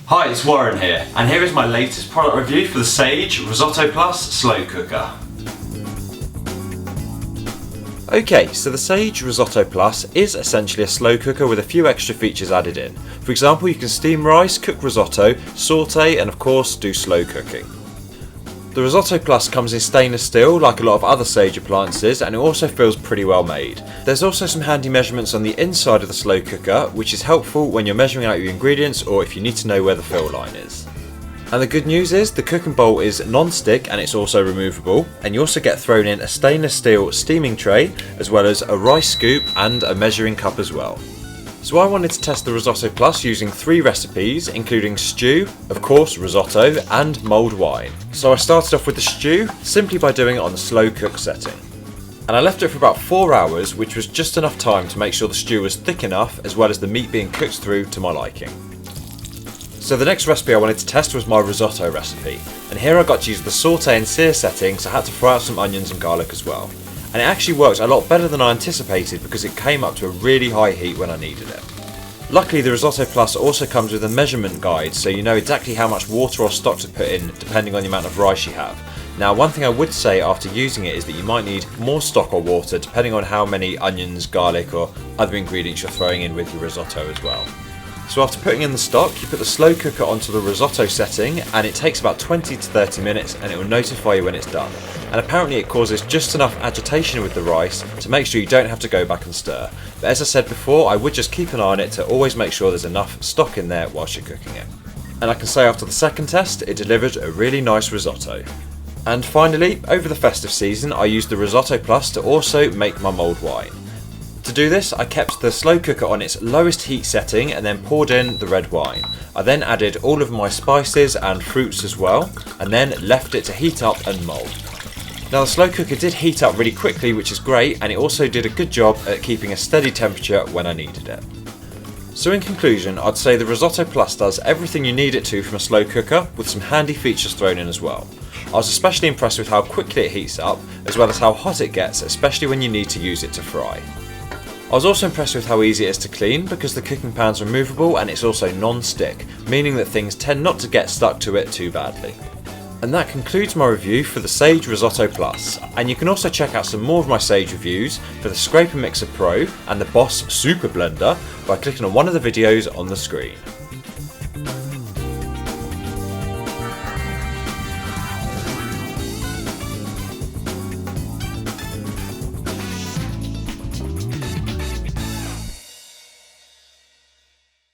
Hi, it's Warren here, and here is my latest product review for the Sage Risotto Plus Slow Cooker. Okay, so the Sage Risotto Plus is essentially a slow cooker with a few extra features added in. For example, you can steam rice, cook risotto, saute, and of course do slow cooking. The Risotto Plus comes in stainless steel like a lot of other Sage appliances, and it also feels pretty well made. There's also some handy measurements on the inside of the slow cooker, which is helpful when you're measuring out your ingredients or if you need to know where the fill line is. And the good news is the cooking bowl is non-stick and it's also removable, and you also get thrown in a stainless steel steaming tray as well as a rice scoop and a measuring cup as well. So I wanted to test the Risotto Plus using 3 recipes, including stew, of course risotto, and mulled wine. So I started off with the stew simply by doing it on the slow cook setting. And I left it for about 4 hours, which was just enough time to make sure the stew was thick enough as well as the meat being cooked through to my liking. So the next recipe I wanted to test was my risotto recipe, and here I got to use the saute and sear setting, so I had to fry out some onions and garlic as well. And it actually worked a lot better than I anticipated because it came up to a really high heat when I needed it. Luckily the Risotto Plus also comes with a measurement guide, so you know exactly how much water or stock to put in depending on the amount of rice you have. Now one thing I would say after using it is that you might need more stock or water depending on how many onions, garlic or other ingredients you're throwing in with your risotto as well. So after putting in the stock, you put the slow cooker onto the risotto setting, and it takes about 20 to 30 minutes and it will notify you when it's done. And apparently it causes just enough agitation with the rice to make sure you don't have to go back and stir. But as I said before, I would just keep an eye on it to always make sure there's enough stock in there whilst you're cooking it. And I can say after the second test, it delivered a really nice risotto. And finally, over the festive season, I used the Risotto Plus to also make my mulled wine. To do this, I kept the slow cooker on its lowest heat setting and then poured in the red wine. I then added all of my spices and fruits as well, and then left it to heat up and mould. Now the slow cooker did heat up really quickly, which is great, and it also did a good job at keeping a steady temperature when I needed it. So in conclusion, I'd say the Risotto Plus does everything you need it to from a slow cooker, with some handy features thrown in as well. I was especially impressed with how quickly it heats up, as well as how hot it gets, especially when you need to use it to fry. I was also impressed with how easy it is to clean because the cooking pan's removable and it's also non-stick, meaning that things tend not to get stuck to it too badly. And that concludes my review for the Sage Risotto Plus, and you can also check out some more of my Sage reviews for the Scraper Mixer Pro and the Boss Super Blender by clicking on one of the videos on the screen.